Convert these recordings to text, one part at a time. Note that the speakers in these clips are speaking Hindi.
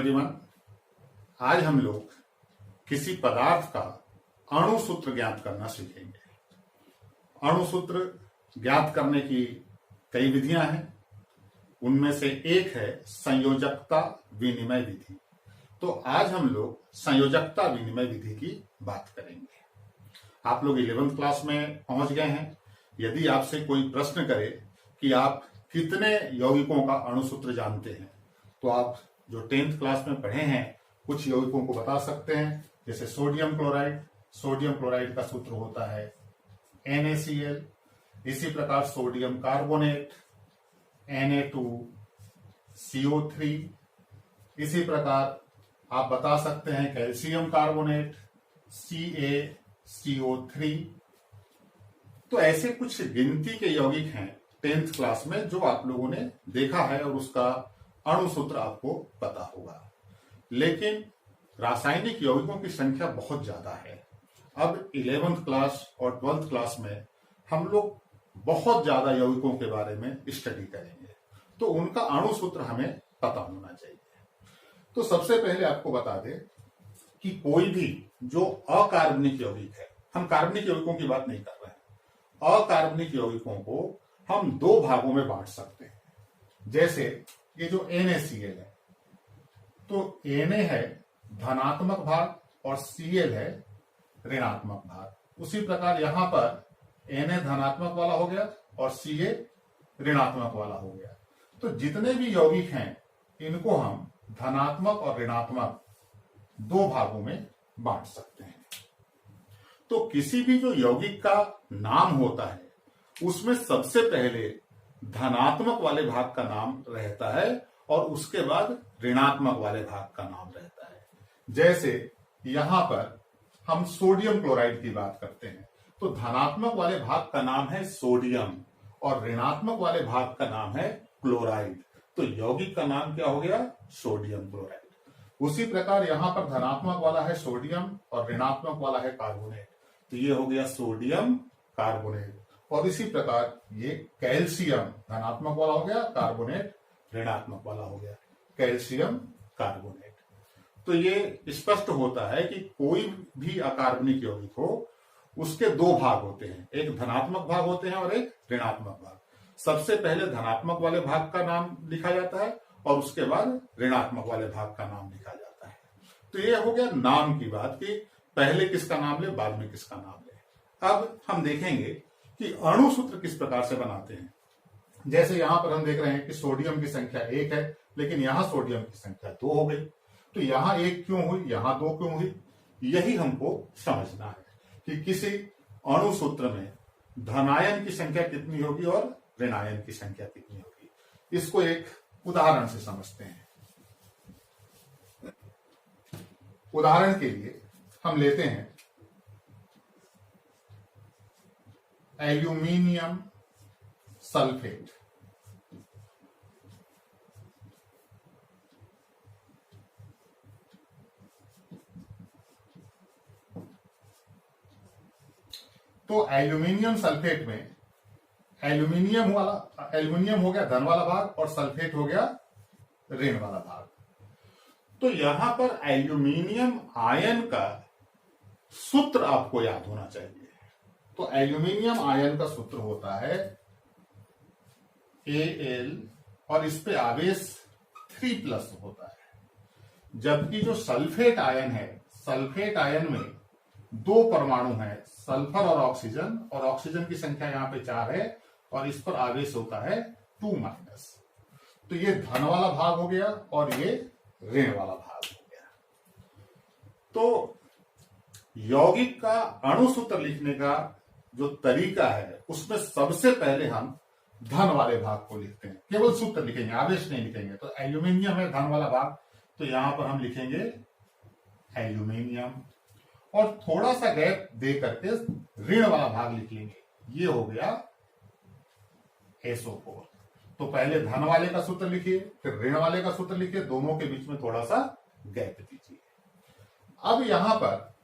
एवरीवन, आज हम लोग किसी पदार्थ का अणु सूत्र ज्ञात करना सीखेंगे। अणु सूत्र ज्ञात करने की कई विधियां हैं, उनमें से एक है संयोजकता विनिमय विधि। तो आज हम लोग संयोजकता विनिमय विधि की बात करेंगे। आप लोग 11वीं क्लास में पहुंच गए हैं। यदि आपसे कोई प्रश्न करे कि आप कितने यौगिकों का अणु सूत्र जानते हैं, तो आप जो 10th क्लास में पढ़े हैं कुछ यौगिकों को बता सकते हैं। जैसे सोडियम क्लोराइड का सूत्र होता है NaCl। इसी प्रकार सोडियम कार्बोनेट Na2CO3। इसी प्रकार आप बता सकते हैं कैल्शियम कार्बोनेट CaCO3। तो ऐसे कुछ गिनती के यौगिक हैं 10th क्लास में जो आप लोगों ने देखा है और उसका अणु सूत्र आपको पता होगा। लेकिन रासायनिक यौगिकों की संख्या बहुत ज्यादा है। अब 11th क्लास और 12th क्लास में हम लोग बहुत ज्यादा यौगिकों के बारे में स्टडी करेंगे, तो उनका अणु सूत्र हमें पता होना चाहिए। तो सबसे पहले आपको बता दें कि कोई भी जो अकार्बनिक यौगिक है, हम कार्बनिक यौगिकों की बात नहीं कर रहे हैं, अकार्बनिक यौगिकों को हम दो भागों में बांट सकते हैं। जैसे ये जो NaCl है, तो Na है धनात्मक भाग और Cl है ऋणात्मक भाग। उसी प्रकार यहां पर Na धनात्मक वाला हो गया और Ca ऋणात्मक वाला हो गया। तो जितने भी यौगिक हैं इनको हम धनात्मक और ऋणात्मक दो भागों में बांट सकते हैं। तो किसी भी जो यौगिक का नाम होता है उसमें सबसे पहले धनात्मक वाले भाग का नाम रहता है और उसके बाद ऋणात्मक वाले भाग का नाम रहता है। जैसे यहां पर हम सोडियम क्लोराइड की बात करते हैं, तो धनात्मक वाले भाग का नाम है सोडियम और ऋणात्मक वाले भाग का नाम है क्लोराइड। तो यौगिक का नाम क्या हो गया? Sodium chloride. उसी प्रकार यहां पर धनात्मक वाला है सोडियम और ऋणात्मक वाला है कार्बोनेट, तो ये हो गया सोडियम कार्बोनेट। और इसी प्रकार ये कैल्शियम धनात्मक वाला हो गया, कार्बोनेट ऋणात्मक वाला हो गया, कैल्शियम कार्बोनेट। तो ये स्पष्ट होता है कि कोई भी अकार्बनिक यौगिक हो उसके दो भाग होते हैं, एक धनात्मक भाग होते हैं और एक ऋणात्मक भाग। सबसे पहले धनात्मक वाले भाग का नाम लिखा जाता है और उसके बाद ऋणात्मक वाले भाग का नाम लिखा जाता है। तो ये हो गया नाम की बात कि पहले किसका नाम ले, बाद में किसका नाम ले। अब हम देखेंगे कि अणु सूत्र किस प्रकार से बनाते हैं। जैसे यहां पर हम देख रहे हैं कि सोडियम की संख्या 1 है, लेकिन यहां सोडियम की संख्या 2 हो गई। तो यहां 1 क्यों हुई, यहां 2 क्यों हुई, यही हमको समझना है कि किसी अणु सूत्र में धनायन की संख्या कितनी होगी और ऋणायन की संख्या कितनी होगी। इसको एक उदाहरण से समझते हैं। उदाहरण के लिए हम लेते हैं एल्यूमिनियम सल्फेट। तो एल्यूमिनियम सल्फेट में एल्यूमिनियम हो गया धन वाला भाग और सल्फेट हो गया ऋण वाला भाग। तो यहां पर एल्यूमिनियम आयन का सूत्र आपको याद होना चाहिए। तो एल्यूमिनियम आयन का सूत्र होता है Al और इस पे आवेश 3+ होता है। जबकि जो सल्फेट आयन है, सल्फेट आयन में दो परमाणु हैं, सल्फर और ऑक्सीजन की संख्या यहां पे 4 है और इस पर आवेश होता है 2-। तो ये धन वाला भाग हो गया और ये ऋण वाला भाग हो गया। तो यौगिक का अणु सूत्र लिखने का जो तरीका है उसमें सबसे पहले हम धन वाले भाग को लिखते हैं, केवल सूत्र लिखेंगे, आवेश नहीं लिखेंगे। तो एल्यूमिनियम है धन वाला भाग, तो यहां पर हम लिखेंगे एल्यूमिनियम और थोड़ा सा गैप दे करके ऋण वाला भाग लिख लेंगे, ये हो गया SO4। तो पहले धन वाले का सूत्र लिखिए, फिर ऋण वाले का सूत्र लिखिए, दोनों के बीच में थोड़ा सा गैप दीजिए। अब यहां पर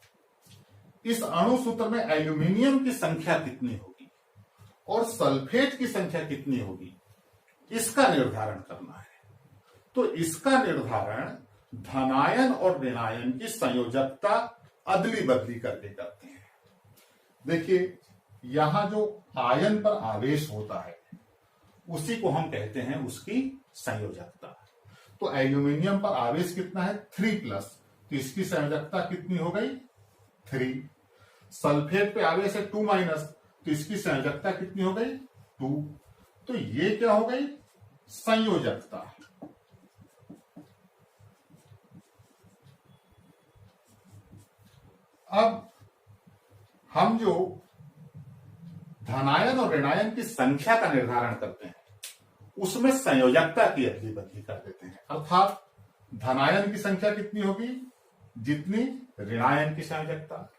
इस अणु सूत्र में एल्यूमिनियम की संख्या कितनी होगी और सल्फेट की संख्या कितनी होगी, इसका निर्धारण करना है। तो इसका निर्धारण धनायन और ऋणायन की संयोजकता अदली बदली करके करते हैं। देखिए, यहां जो आयन पर आवेश होता है उसी को हम कहते हैं उसकी संयोजकता। तो एल्यूमिनियम पर आवेश कितना है 3+, तो इसकी संयोजकता कितनी हो गई 3। सल्फेट पे आवेश है 2-, तो इसकी संयोजकता कितनी हो गई 2। तो ये क्या हो गई संयोजकता। अब हम जो धनायन और ऋणायन की संख्या का निर्धारण करते हैं उसमें संयोजकता की अदली बदली कर देते हैं। अर्थात धनायन की संख्या कितनी होगी जितनी ऋणायन की संयोजकता,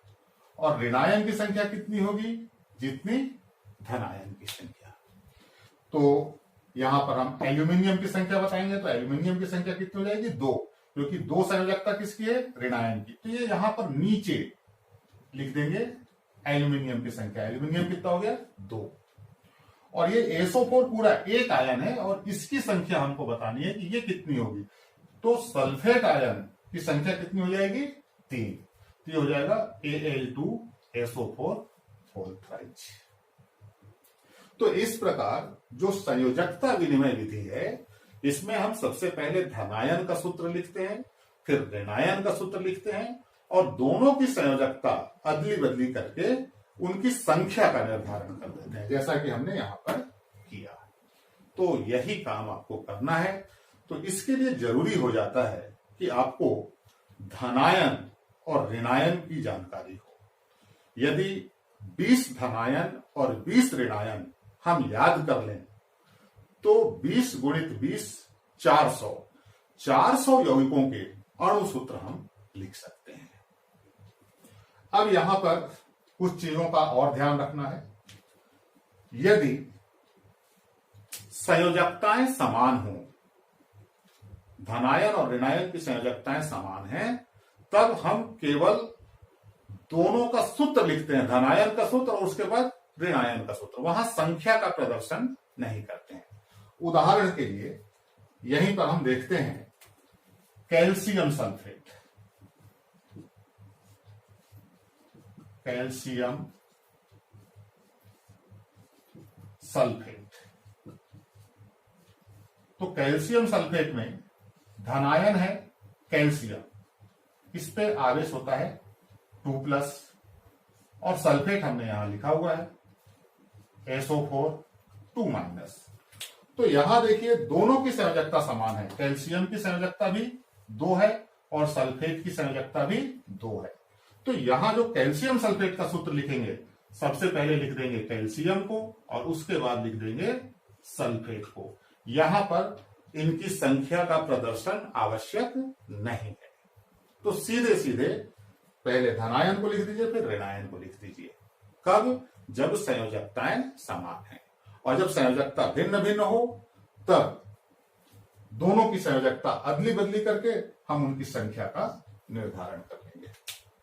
और ऋणायन की संख्या कितनी होगी जितनी धनायन की संख्या। तो यहां पर हम एल्यूमिनियम की संख्या बताएंगे तो एल्यूमिनियम की संख्या कितनी हो जाएगी 2, क्योंकि 2 संयोजकता किसकी है ऋणायन की। तो ये यहां पर नीचे लिख देंगे एल्यूमिनियम की संख्या। एल्यूमिनियम कितना हो गया 2, और ये SO4 पूरा एक आयन है और इसकी संख्या हमको बतानी है कि ये कितनी होगी। तो सल्फेट आयन की संख्या कितनी हो जाएगी 3, तो ये हो जाएगा Al2SO4 होल थ्राइज। तो इस प्रकार जो संयोजकता विनिमय विधि है इसमें हम सबसे पहले धनायन का सूत्र लिखते हैं, फिर ऋणायन का सूत्र लिखते हैं और दोनों की संयोजकता अदली बदली करके उनकी संख्या का निर्धारण कर देते हैं, जैसा कि हमने यहां पर किया। तो यही काम आपको करना है। तो इसके लिए जरूरी हो जाता है कि आपको धनायन और ऋणायन की जानकारी हो। यदि 20 धनायन और 20 ऋणायन हम याद कर लें तो 20 × 20 400 यौगिकों के अणु सूत्र हम लिख सकते हैं। अब यहां पर कुछ चीजों का और ध्यान रखना है। यदि संयोजकताएं समान हों, धनायन और ऋणायन की संयोजकताएं समान हैं, तब हम केवल दोनों का सूत्र लिखते हैं, धनायन का सूत्र और उसके बाद ऋणायन का सूत्र। वहां संख्या का प्रदर्शन नहीं करते हैं। उदाहरण के लिए यहीं पर हम देखते हैं कैल्शियम सल्फेट, कैल्शियम सल्फेट। तो कैल्शियम सल्फेट में धनायन है कैल्शियम, इस पे आवेश होता है 2+, और सल्फेट हमने यहां लिखा हुआ है SO4 2-। तो यहां देखिए दोनों की संयोजकता समान है, कैल्शियम की संयोजकता भी 2 है और सल्फेट की संयोजकता भी 2 है। तो यहां जो कैल्शियम सल्फेट का सूत्र लिखेंगे, सबसे पहले लिख देंगे कैल्शियम को और उसके बाद लिख देंगे सल्फेट को। यहां पर इनकी संख्या का प्रदर्शन आवश्यक नहीं है। तो सीधे सीधे पहले धनायन को लिख दीजिए, फिर ऋणायन को लिख दीजिए। कब? जब संयोजकताएं समान हैं, और जब संयोजकता भिन्न भिन्न हो तब दोनों की संयोजकता अदली बदली करके हम उनकी संख्या का निर्धारण कर लेंगे।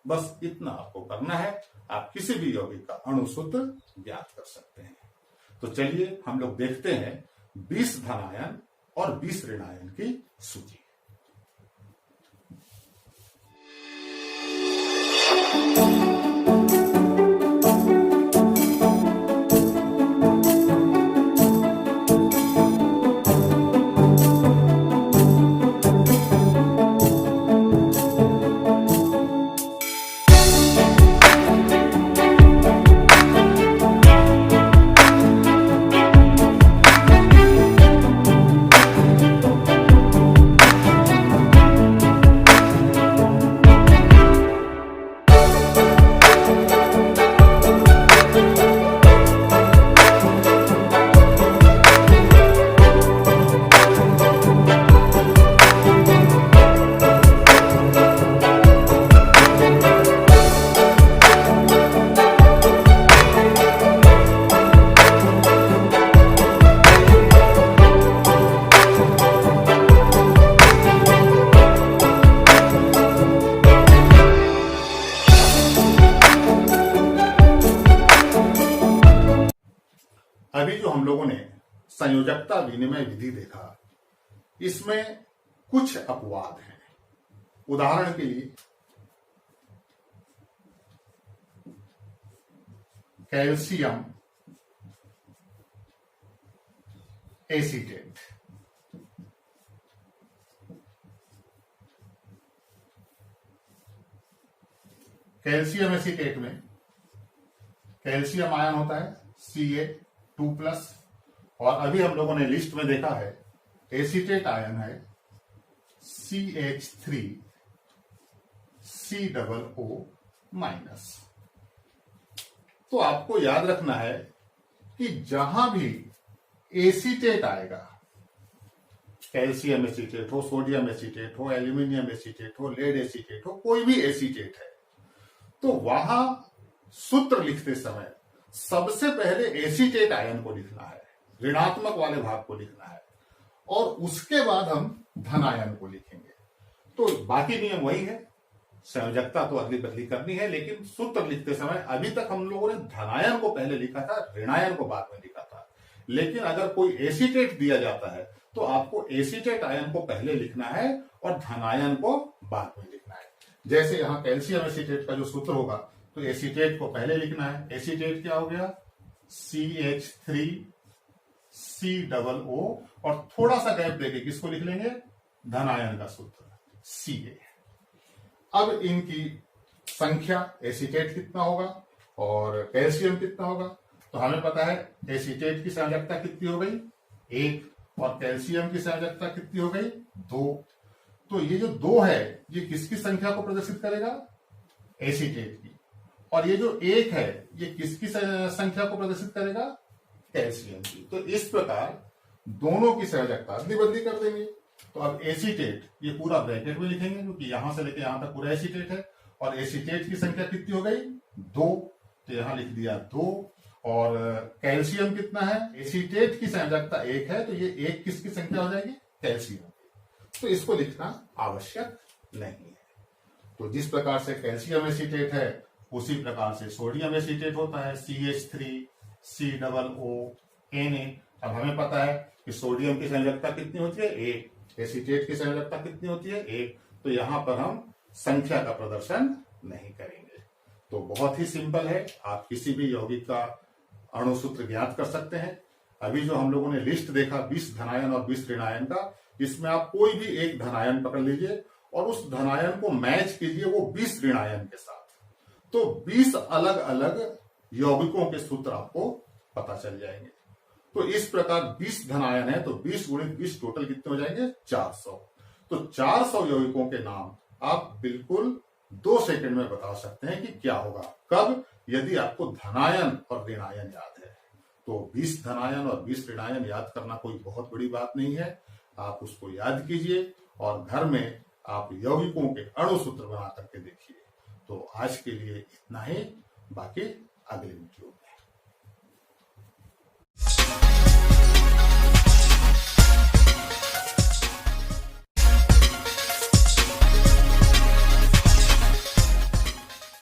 बस इतना आपको करना है, आप किसी भी यौगिक का अणु सूत्र ज्ञात कर सकते हैं। तो चलिए हम लोग देखते हैं 20 धनायन और 20 ऋणायन की सूची। अभी जो हम लोगों ने संयोजकता विनिमय विधि देखा, इसमें कुछ अपवाद हैं। उदाहरण के लिए कैल्शियम एसीटेट, कैल्शियम एसीटेट में कैल्शियम आयन होता है Ca2+, और अभी हम लोगों ने लिस्ट में देखा है एसीटेट आयन है CH3COO-। तो आपको याद रखना है कि जहां भी एसीटेट आएगा, कैल्शियम एसीटेट हो, सोडियम एसीटेट हो, एल्यूमिनियम एसीटेट हो, लेड एसीटेट हो, कोई भी एसीटेट है, तो वहां सूत्र लिखते समय सबसे पहले एसीटेट आयन को लिखना है, ऋणात्मक वाले भाग को लिखना है, और उसके बाद हम धन आयन को लिखेंगे। तो बाकी नियम वही है, संयोजकता तो अदली बदली करनी है, लेकिन सूत्र लिखते समय अभी तक हम लोगों ने धनायन को पहले लिखा था, ऋणायन को बाद में लिखा था। लेकिन अगर कोई एसीटेट दिया जाता है तो आपको एसीटेट आयन को पहले लिखना है और धनायन को बाद में लिखना है। जैसे यहां कैल्शियम एसीटेट का जो सूत्र होगा, तो एसीटेट को पहले लिखना है। एसीटेट क्या हो गया? CH3COO, और थोड़ा सा गैप देके किसको लिख लेंगे? धनायन का सूत्र Ca। अब इनकी संख्या, एसीटेट कितना होगा और कैल्शियम कितना होगा, तो हमें पता है एसीटेट की संयोजकता कितनी हो गई? 1, और कैल्शियम की संयोजकता कितनी हो गई? 2। तो ये जो 2 है ये किसकी संख्या को प्रदर्शित करेगा? एसीटेट की। और ये जो 1 है ये किसकी संख्या को प्रदर्शित करेगा? कैल्शियम की। तो इस प्रकार दोनों की संयोजकता अदली बदली कर देंगे। तो अब एसीटेट ये पूरा ब्रैकेट में लिखेंगे, क्योंकि यहां से लेके यहां तक पूरा एसीटेट है, और एसीटेट की संख्या कितनी हो गई? 2, तो यहां लिख दिया 2। और कैल्शियम कितना है? एसीटेट की संयोजकता 1 है, तो ये 1 किसकी संख्या हो जाएगी? कैल्शियम की। तो इसको लिखना आवश्यक नहीं है। तो जिस प्रकार से कैल्शियम एसीटेट है उसी प्रकार से सोडियम एसीटेट होता है, CH3COO-Na। अब हमें पता है कि सोडियम की संयोजकता कितनी होती है? 1। एसीटेट की संयोजकता कितनी होती है? 1। तो यहां पर हम संख्या का प्रदर्शन नहीं करेंगे। तो बहुत ही सिंपल है, आप किसी भी यौगिक का अणु सूत्र ज्ञात कर सकते हैं। अभी जो हम लोगों ने लिस्ट देखा 20 धनायन और 20 ऋणायन का, इसमें आप कोई भी एक धनायन पकड़ लीजिए और उस धनायन को मैच कीजिए वो 20 ऋणायन के साथ, तो 20 अलग अलग यौगिकों के सूत्र आपको पता चल जाएंगे। तो इस प्रकार 20 धनायन है तो 20 × 20 टोटल कितने हो जाएंगे? 400। तो 400 यौगिकों के नाम आप बिल्कुल 2 सेकंड में बता सकते हैं कि क्या होगा। कब? यदि आपको धनायन और ऋणायन याद है। तो 20 धनायन और 20 ऋणायन याद करना कोई बहुत बड़ी बात नहीं है। आप उसको याद कीजिए और घर में आप यौगिकों के अणु सूत्र बना करके देखिए। तो आज के लिए इतना ही, बाकी अगले वीडियो